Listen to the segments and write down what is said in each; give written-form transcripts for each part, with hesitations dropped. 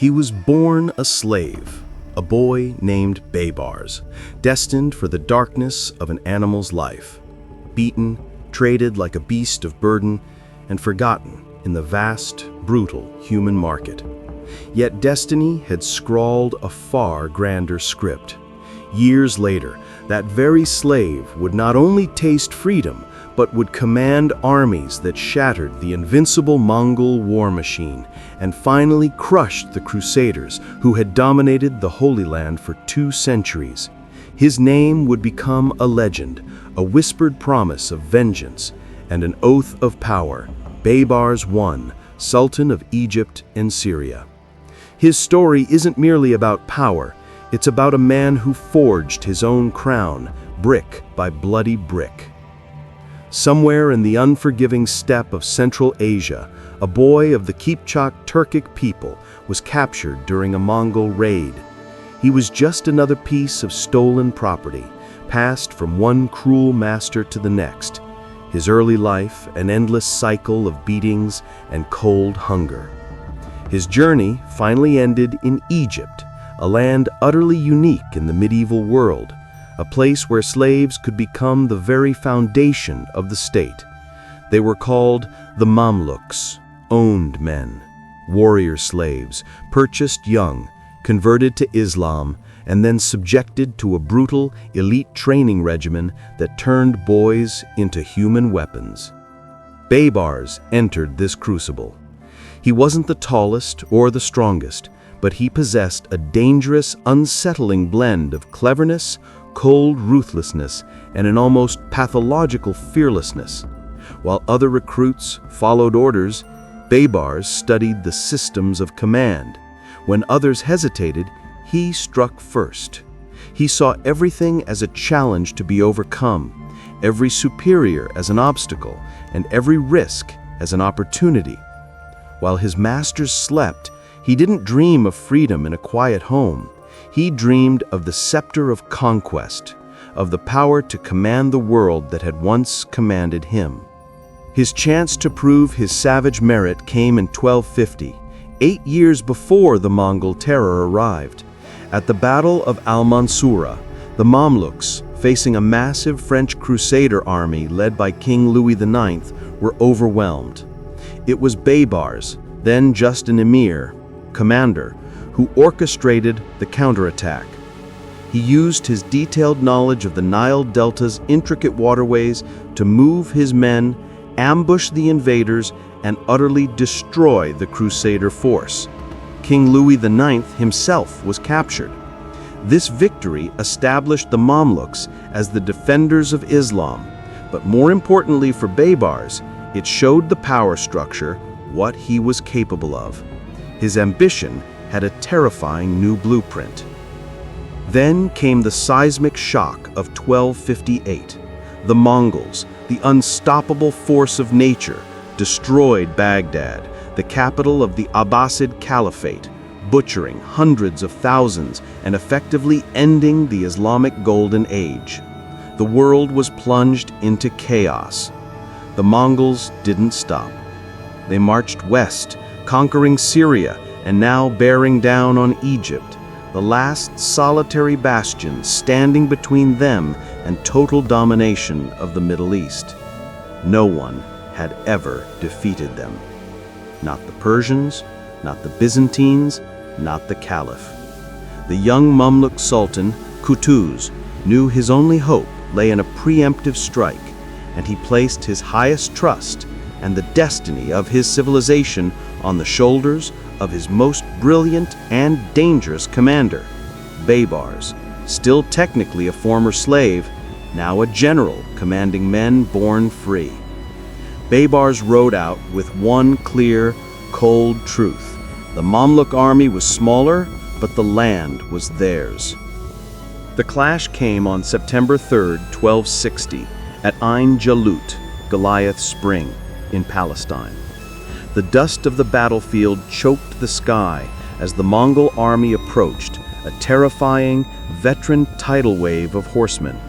He was born a slave, a boy named Baybars, destined for the darkness of an animal's life, beaten, traded like a beast of burden, and forgotten in the vast, brutal human market. Yet destiny had scrawled a far grander script. Years later, that very slave would not only taste freedom, but would command armies that shattered the invincible Mongol war machine and finally crushed the Crusaders who had dominated the Holy Land for 2 centuries. His name would become a legend, a whispered promise of vengeance, and an oath of power. Baybars I, Sultan of Egypt and Syria. His story isn't merely about power, it's about a man who forged his own crown, brick by bloody brick. Somewhere in the unforgiving steppe of Central Asia, a boy of the Kipchak Turkic people was captured during a Mongol raid. He was just another piece of stolen property, passed from one cruel master to the next. His early life, an endless cycle of beatings and cold hunger. His journey finally ended in Egypt, a land utterly unique in the medieval world, a place where slaves could become the very foundation of the state. They were called the Mamluks, owned men, warrior slaves, purchased young, converted to Islam, and then subjected to a brutal, elite training regimen that turned boys into human weapons. Baybars entered this crucible. He wasn't the tallest or the strongest, but he possessed a dangerous, unsettling blend of cleverness, cold ruthlessness, and an almost pathological fearlessness. While other recruits followed orders, Baybars studied the systems of command. When others hesitated, he struck first. He saw everything as a challenge to be overcome, every superior as an obstacle, and every risk as an opportunity. While his masters slept, he didn't dream of freedom in a quiet home. He dreamed of the scepter of conquest, of the power to command the world that had once commanded him. His chance to prove his savage merit came in 1250, 8 years before the Mongol terror arrived. At the Battle of Al-Mansura, the Mamluks, facing a massive French Crusader army led by King Louis IX, were overwhelmed. It was Baybars, then just an emir, commander, who orchestrated the counterattack. He used his detailed knowledge of the Nile Delta's intricate waterways to move his men, ambush the invaders, and utterly destroy the Crusader force. King Louis IX himself was captured. This victory established the Mamluks as the defenders of Islam, but more importantly for Baybars, it showed the power structure, what he was capable of. His ambition had a terrifying new blueprint. Then came the seismic shock of 1258. The Mongols, the unstoppable force of nature, destroyed Baghdad, the capital of the Abbasid Caliphate, butchering hundreds of thousands and effectively ending the Islamic Golden Age. The world was plunged into chaos. The Mongols didn't stop. They marched west, conquering Syria and now bearing down on Egypt, the last solitary bastion standing between them and total domination of the Middle East. No one had ever defeated them. Not the Persians, not the Byzantines, not the Caliph. The young Mamluk Sultan, Qutuz, knew his only hope lay in a preemptive strike, and he placed his highest trust and the destiny of his civilization on the shoulders of his most brilliant and dangerous commander, Baybars, still technically a former slave, now a general commanding men born free. Baybars rode out with one clear, cold truth. The Mamluk army was smaller, but the land was theirs. The clash came on September 3, 1260, at Ain Jalut, Goliath Spring, in Palestine. The dust of the battlefield choked the sky as the Mongol army approached, a terrifying, veteran tidal wave of horsemen.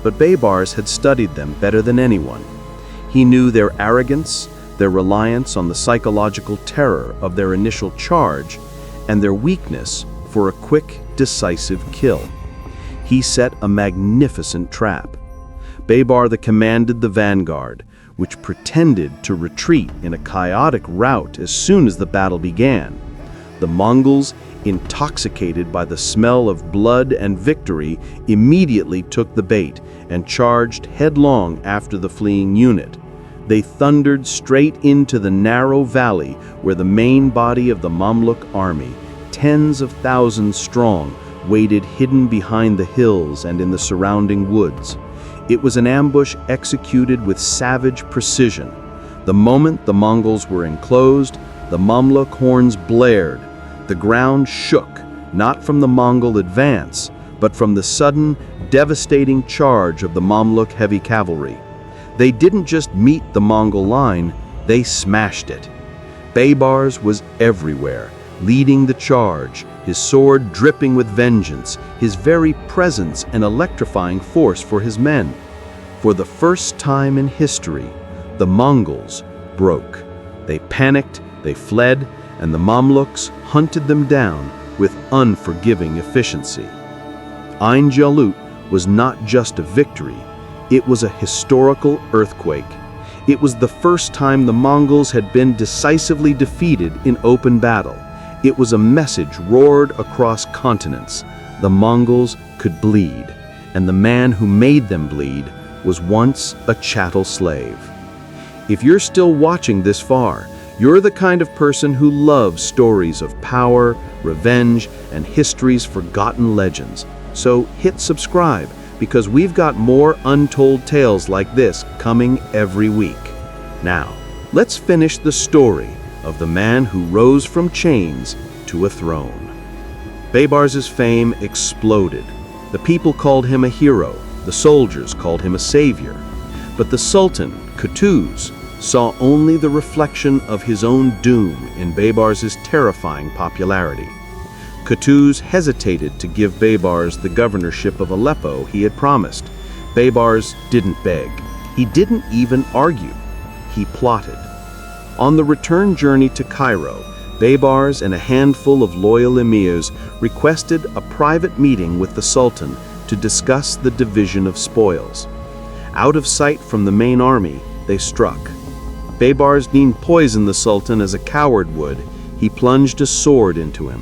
But Baybars had studied them better than anyone. He knew their arrogance, their reliance on the psychological terror of their initial charge, and their weakness for a quick, decisive kill. He set a magnificent trap. Baybar commanded the vanguard, which pretended to retreat in a chaotic rout as soon as the battle began. The Mongols, intoxicated by the smell of blood and victory, immediately took the bait and charged headlong after the fleeing unit. They thundered straight into the narrow valley where the main body of the Mamluk army, tens of thousands strong, waited hidden behind the hills and in the surrounding woods. It was an ambush executed with savage precision. The moment the Mongols were enclosed, the Mamluk horns blared. The ground shook, not from the Mongol advance, but from the sudden, devastating charge of the Mamluk heavy cavalry. They didn't just meet the Mongol line, they smashed it. Baybars was everywhere, leading the charge, his sword dripping with vengeance, his very presence an electrifying force for his men. For the first time in history, the Mongols broke. They panicked, they fled, and the Mamluks hunted them down with unforgiving efficiency. Ain Jalut was not just a victory, it was a historical earthquake. It was the first time the Mongols had been decisively defeated in open battle. It was a message roared across continents. The Mongols could bleed, and the man who made them bleed was once a chattel slave. If you're still watching this far, you're the kind of person who loves stories of power, revenge, and history's forgotten legends. So hit subscribe, because we've got more untold tales like this coming every week. Now, let's finish the story of the man who rose from chains to a throne. Baybars's fame exploded. The people called him a hero, the soldiers called him a savior. But the Sultan, Qutuz, saw only the reflection of his own doom in Baybars's terrifying popularity. Qutuz hesitated to give Baybars the governorship of Aleppo he had promised. Baybars didn't beg. He didn't even argue. He plotted. On the return journey to Cairo, Baybars and a handful of loyal emirs requested a private meeting with the Sultan to discuss the division of spoils. Out of sight from the main army, they struck. Baybars didn't poison the Sultan as a coward would. He plunged a sword into him.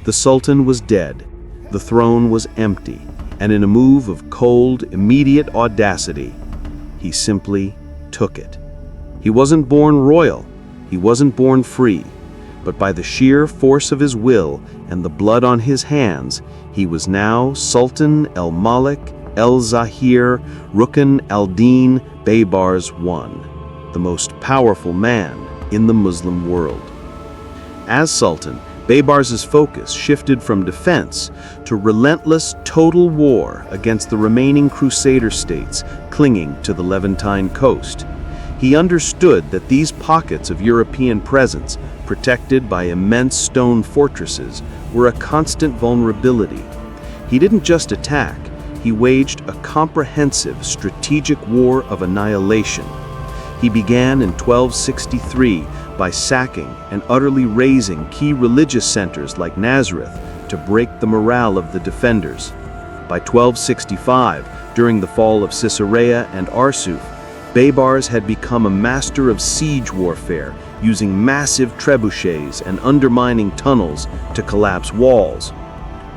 The Sultan was dead. The throne was empty, and in a move of cold, immediate audacity, he simply took it. He wasn't born royal. He wasn't born free. But by the sheer force of his will and the blood on his hands, he was now Sultan el-Malik el-Zahir Rukn al-Din Baybars I, the most powerful man in the Muslim world. As Sultan, Baybars's focus shifted from defense to relentless total war against the remaining Crusader states clinging to the Levantine coast. He understood that these pockets of European presence, protected by immense stone fortresses, were a constant vulnerability. He didn't just attack, he waged a comprehensive strategic war of annihilation. He began in 1263 by sacking and utterly razing key religious centers like Nazareth to break the morale of the defenders. By 1265, during the fall of Caesarea and Arsuf, Baybars had become a master of siege warfare, using massive trebuchets and undermining tunnels to collapse walls.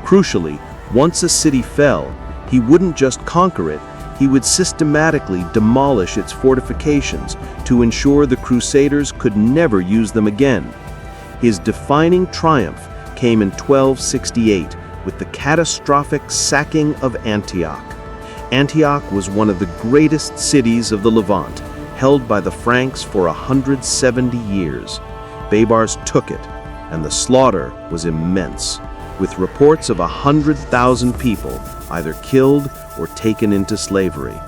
Crucially, once a city fell, he wouldn't just conquer it, he would systematically demolish its fortifications to ensure the Crusaders could never use them again. His defining triumph came in 1268 with the catastrophic sacking of Antioch. Antioch was one of the greatest cities of the Levant, held by the Franks for 170 years. Baybars took it, and the slaughter was immense, with reports of 100,000 people either killed or taken into slavery.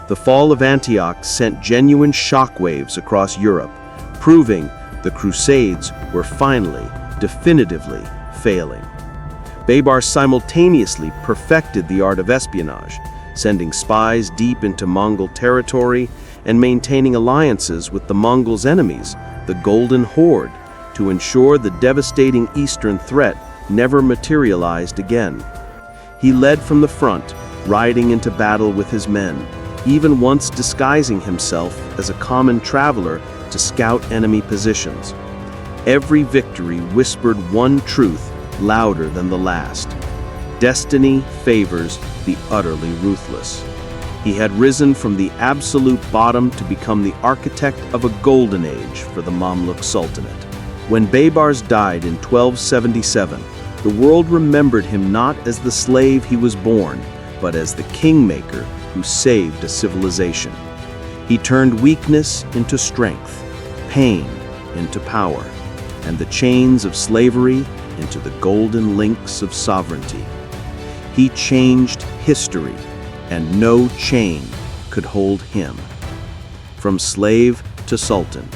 The fall of Antioch sent genuine shockwaves across Europe, proving the Crusades were finally, definitively failing. Baybars simultaneously perfected the art of espionage, sending spies deep into Mongol territory and maintaining alliances with the Mongols' enemies, the Golden Horde, to ensure the devastating Eastern threat never materialized again. He led from the front, riding into battle with his men, even once disguising himself as a common traveler to scout enemy positions. Every victory whispered one truth louder than the last: destiny favors the utterly ruthless. He had risen from the absolute bottom to become the architect of a golden age for the Mamluk Sultanate. When Baybars died in 1277, the world remembered him not as the slave he was born, but as the kingmaker who saved a civilization. He turned weakness into strength, pain into power, and the chains of slavery into the golden links of sovereignty. He changed history, and no chain could hold him. From slave to sultan,